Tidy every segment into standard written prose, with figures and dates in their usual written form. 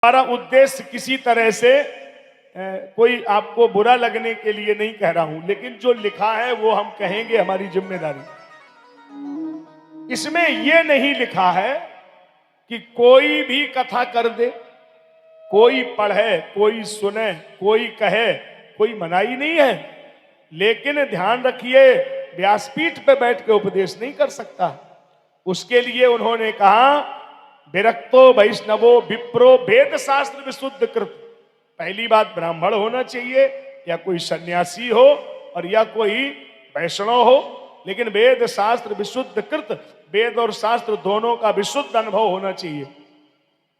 हमारा उद्देश्य किसी तरह से कोई आपको बुरा लगने के लिए नहीं कह रहा हूं, लेकिन जो लिखा है वो हम कहेंगे, हमारी जिम्मेदारी। इसमें यह नहीं लिखा है कि कोई भी कथा कर दे, कोई पढ़े, कोई सुने, कोई कहे, कोई मनाही नहीं है। लेकिन ध्यान रखिए, व्यासपीठ पे बैठ के उपदेश नहीं कर सकता। उसके लिए उन्होंने कहा विरक्तो वैष्णवो विप्रो वेद शास्त्र विशुद्ध कृत। पहली बात, ब्राह्मण होना चाहिए या कोई सन्यासी हो और या कोई वैष्णव हो, लेकिन वेद शास्त्र विशुद्ध कृत, वेद और शास्त्र दोनों का विशुद्ध अनुभव होना चाहिए।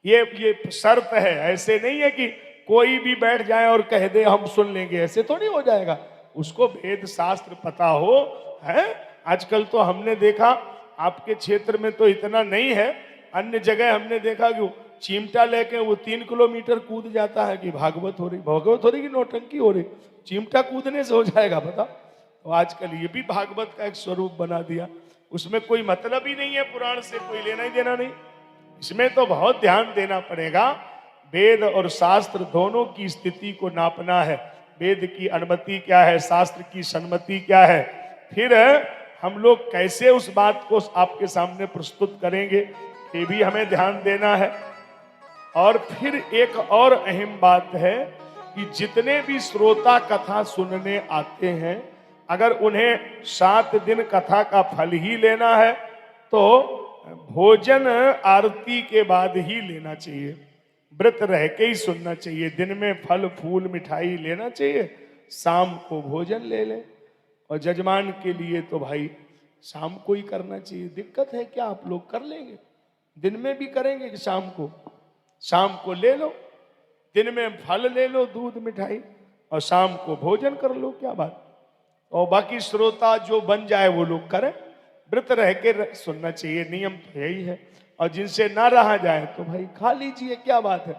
ये शर्त है। ऐसे नहीं है कि कोई भी बैठ जाए और कह दे हम सुन लेंगे, ऐसे थोड़ी हो जाएगा। उसको वेद शास्त्र पता हो है। आजकल तो हमने देखा, आपके क्षेत्र में तो इतना नहीं है, अन्य जगह हमने देखा कि चिमटा लेके वो 3 किलोमीटर कूद जाता है कि भागवत हो रही कि नौटंकी हो रही। चिमटा कूदने से हो जाएगा, बताओ। तो आजकल ये भी भागवत का एक स्वरूप बना दिया। उसमें कोई मतलब ही नहीं है, पुराण से कोई लेना ही देना नहीं। इसमें तो बहुत ध्यान देना पड़ेगा। वेद और शास्त्र दोनों की स्थिति को नापना है। वेद की अनुमति क्या है, शास्त्र की सम्मति क्या है, फिर हम लोग कैसे उस बात को आपके सामने प्रस्तुत करेंगे, ये भी हमें ध्यान देना है। और फिर एक और अहम बात है कि जितने भी श्रोता कथा सुनने आते हैं, अगर उन्हें 7 दिन कथा का फल ही लेना है तो भोजन आरती के बाद ही लेना चाहिए। व्रत रह के ही सुनना चाहिए। दिन में फल फूल मिठाई लेना चाहिए, शाम को भोजन ले लें। और जजमान के लिए तो भाई शाम को ही करना चाहिए। दिक्कत है क्या? आप लोग कर लेंगे, दिन में भी करेंगे कि शाम को ले लो। दिन में फल ले लो, दूध मिठाई, और शाम को भोजन कर लो, क्या बात। और बाकी श्रोता जो बन जाए वो लोग करें। व्रत रह के सुनना चाहिए, नियम तो यही है। और जिनसे ना रहा जाए तो भाई खा लीजिए, क्या बात है।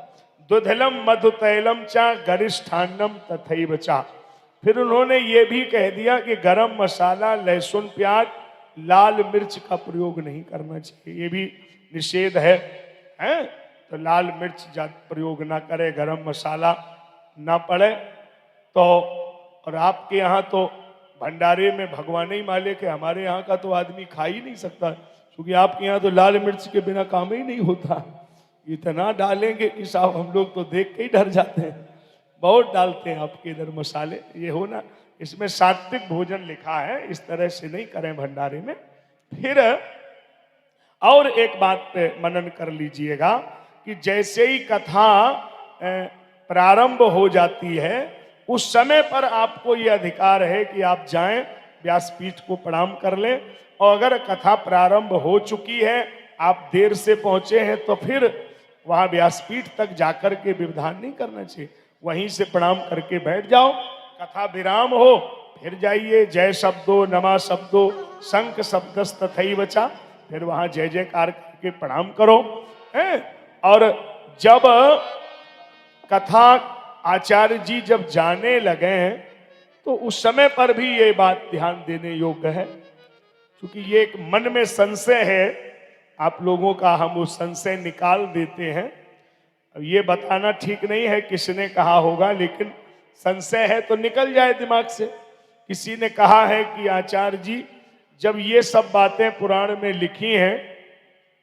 दुधलम मधु तैलम चा गरिष्ठान्नम तथैव चा। फिर उन्होंने ये भी कह दिया कि गरम मसाला, लहसुन, प्याज, लाल मिर्च का प्रयोग नहीं करना चाहिए, ये भी निषेध है। तो लाल मिर्च प्रयोग ना करे, गरम मसाला ना पड़े। तो और आपके यहाँ तो भंडारे में भगवान ही मालिक है, हमारे यहाँ का तो आदमी खा ही नहीं सकता, क्योंकि आपके यहाँ तो लाल मिर्च के बिना काम ही नहीं होता। इतना डालेंगे कि साहब हम लोग तो देख के ही डर जाते हैं। बहुत डालते हैं आपके इधर मसाले। ये हो ना, इसमें सात्विक भोजन लिखा है, इस तरह से नहीं करें भंडारे में। फिर और एक बात पे मनन कर लीजिएगा कि जैसे ही कथा प्रारंभ हो जाती है, उस समय पर आपको यह अधिकार है कि आप जाएं, व्यासपीठ को प्रणाम कर लें। और अगर कथा प्रारंभ हो चुकी है, आप देर से पहुंचे हैं, तो फिर वहां व्यासपीठ तक जाकर के व्यवधान नहीं करना चाहिए, वहीं से प्रणाम करके बैठ जाओ। कथा विराम हो फिर जाइए, जय शब्दो नमा शब्दो शंख शब्दस तथैव चा, फिर वहां जय जयकार करके प्रणाम करो। और जब कथा आचार्य जी जब जाने लगे हैं, तो उस समय पर भी ये बात ध्यान देने योग्य है, क्योंकि ये एक मन में संशय है आप लोगों का, हम वो संशय निकाल देते हैं। अब ये बताना ठीक नहीं है किसने कहा होगा, लेकिन संशय है तो निकल जाए दिमाग से। किसी ने कहा है कि आचार्य जी जब ये सब बातें पुराण में लिखी हैं,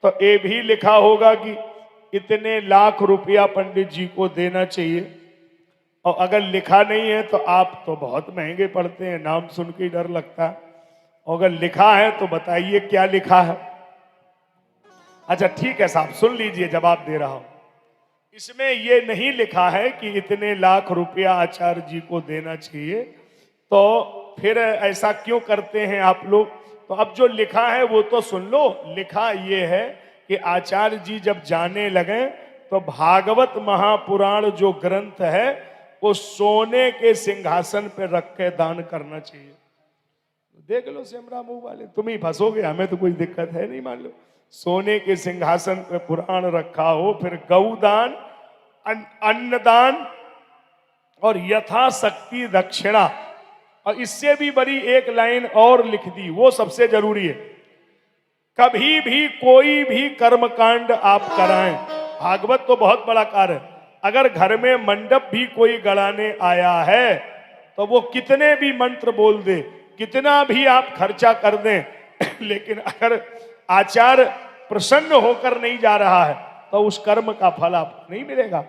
तो ये भी लिखा होगा कि इतने लाख रुपया पंडित जी को देना चाहिए। और अगर लिखा नहीं है तो आप तो बहुत महंगे पड़ते हैं, नाम सुन के डर लगता है। और अगर लिखा है तो बताइए क्या लिखा है। अच्छा ठीक है साहब, सुन लीजिए, जवाब दे रहा हूं। इसमें यह नहीं लिखा है कि इतने लाख रुपया आचार्य जी को देना चाहिए, तो फिर ऐसा क्यों करते हैं आप लोग। तो अब जो लिखा है वो तो सुन लो। लिखा ये है कि आचार्य जी जब जाने लगे, तो भागवत महापुराण जो ग्रंथ है वो सोने के सिंहासन पे रख के दान करना चाहिए। देख लो सेमरा मुंह वाले, तुम ही फंसोगे, हमें तो कोई दिक्कत है नहीं। मान लो सोने के सिंहासन पे पुराण रखा हो, फिर गौदान, अन्नदान और यथाशक्ति दक्षिणा। और इससे भी बड़ी एक लाइन और लिख दी, वो सबसे जरूरी है। कभी भी कोई भी कर्मकांड आप कराएं, भागवत तो बहुत बड़ा कार्य है। अगर घर में मंडप भी कोई गड़ाने आया है तो वो कितने भी मंत्र बोल दे, कितना भी आप खर्चा कर दें, लेकिन अगर आचार्य प्रसन्न होकर नहीं जा रहा है तो उस कर्म का फल आपको नहीं मिलेगा।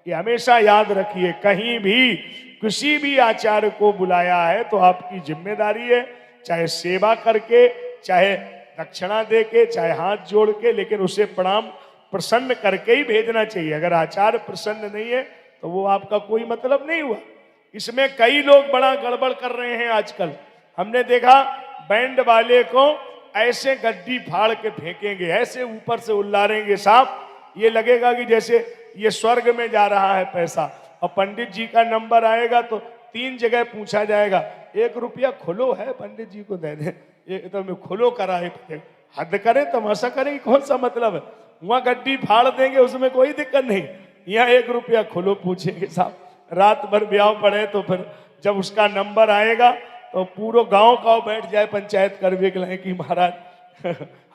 ये हमेशा याद रखिए, कहीं भी किसी भी आचार्य को बुलाया है तो आपकी जिम्मेदारी है, चाहे सेवा करके, चाहे दक्षिणा दे के, चाहे हाथ जोड़ के, लेकिन उसे प्रणाम प्रसन्न करके ही भेजना चाहिए। अगर आचार्य प्रसन्न नहीं है तो वो आपका कोई मतलब नहीं हुआ। इसमें कई लोग बड़ा गड़बड़ कर रहे हैं आजकल। हमने देखा बैंड वाले को ऐसे गड्डी फाड़ के फेंकेंगे, ऐसे ऊपर से उल्लारेंगे साहब, ये लगेगा कि जैसे ये स्वर्ग में जा रहा है पैसा। और पंडित जी का नंबर आएगा तो 3 जगह पूछा जाएगा, 1 रुपया खुलो है पंडित जी को दे दे, ये तो मैं खुलो कराए, हद करे तमाशा करे, कौन सा मतलब है। वहां गड्डी फाड़ देंगे, उसमें कोई दिक्कत नहीं। यहाँ 1 रुपया खुलो पूछेंगे साहब, रात भर ब्याह पड़े तो फिर जब उसका नंबर आएगा तो पूरा गांव का बैठ जाए पंचायत करवे के लिए कि महाराज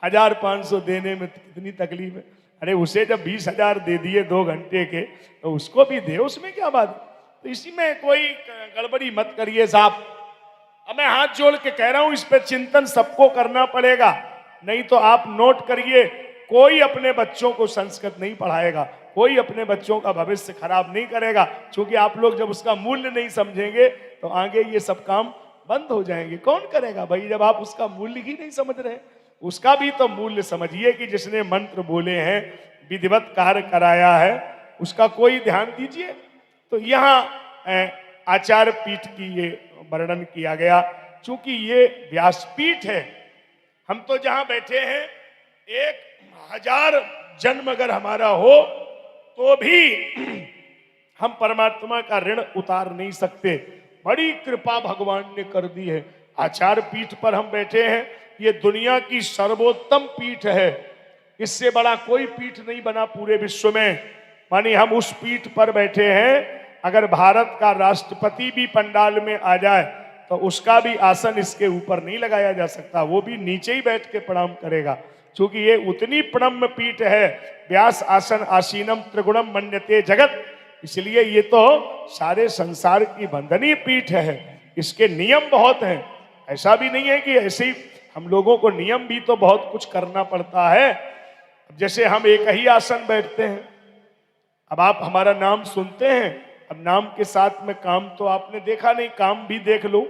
1500 देने में कितनी तकलीफ है। अरे उसे जब 20,000 दे दिए 2 घंटे के तो उसको भी दे, उसमें क्या बात है। तो इसी में कोई गड़बड़ी मत करिए साहब। अब मैं हाथ जोड़ के कह रहा हूं, इस पे चिंतन सबको करना पड़ेगा। नहीं तो आप नोट करिए, कोई अपने बच्चों को संस्कृत नहीं पढ़ाएगा, कोई अपने बच्चों का भविष्य खराब नहीं करेगा, क्योंकि आप लोग जब उसका मूल्य नहीं समझेंगे तो आगे ये सब काम बंद हो जाएंगे। कौन करेगा भाई, जब आप उसका मूल्य ही नहीं समझ रहे। उसका भी तो मूल्य समझिए कि जिसने मंत्र बोले हैं, विधिवत कार्य कराया है, उसका कोई ध्यान दीजिए। तो यहाँ आचार्य पीठ की ये वर्णन किया गया। चूंकि ये व्यासपीठ है, हम तो जहां बैठे हैं 1000 जन्म अगर हमारा हो तो भी हम परमात्मा का ऋण उतार नहीं सकते। बड़ी कृपा भगवान ने कर दी है। आचार्य पीठ पर हम बैठे हैं, ये दुनिया की सर्वोत्तम पीठ है। इससे बड़ा कोई पीठ नहीं बना पूरे विश्व में। मानी हम उस पीठ पर बैठे हैं, अगर भारत का राष्ट्रपति भी पंडाल में आ जाए तो उसका भी आसन इसके ऊपर नहीं लगाया जा सकता, वो भी नीचे ही बैठ के प्रणाम करेगा, क्योंकि ये उतनी प्रणम्य पीठ है। व्यास आसन आसीनम त्रिगुणम मन्यते जगत, इसलिए ये तो सारे संसार की वंदनीय पीठ है। इसके नियम बहुत हैं। ऐसा भी नहीं है कि ऐसे ही, हम लोगों को नियम भी तो बहुत कुछ करना पड़ता है। जैसे हम एक ही आसन बैठते हैं, अब आप हमारा नाम सुनते हैं, अब नाम के साथ में काम तो आपने देखा नहीं, काम भी देख लो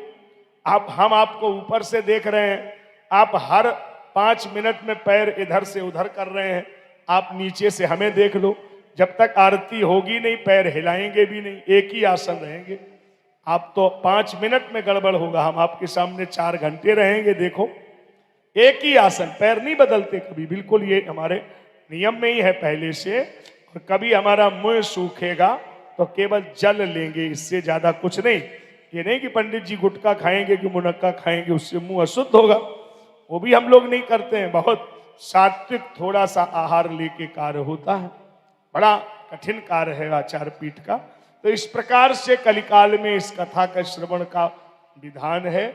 आप। हम आपको ऊपर से देख रहे हैं, आप हर 5 मिनट में पैर इधर से उधर कर रहे हैं, आप नीचे से हमें देख लो। जब तक आरती होगी नहीं पैर हिलाएंगे भी नहीं, एक ही आसन रहेंगे। आप तो 5 मिनट में गड़बड़ होगा, हम आपके सामने 4 घंटे रहेंगे। देखो एक ही आसन, पैर नहीं बदलते कभी, बिल्कुल ये हमारे नियम में ही है पहले से। और कभी हमारा मुंह सूखेगा तो केवल जल लेंगे, इससे ज्यादा कुछ नहीं। ये नहीं कि पंडित जी गुटखा खाएंगे कि मुनक्का खाएंगे उससे मुंह अशुद्ध होगा, वो भी हम लोग नहीं करते हैं। बहुत सात्विक थोड़ा सा आहार लेके कार्य होता है। बड़ा कठिन कार्य है आचार्य पीठ का। तो इस प्रकार से कलिकाल में इस कथा का श्रवण का विधान है।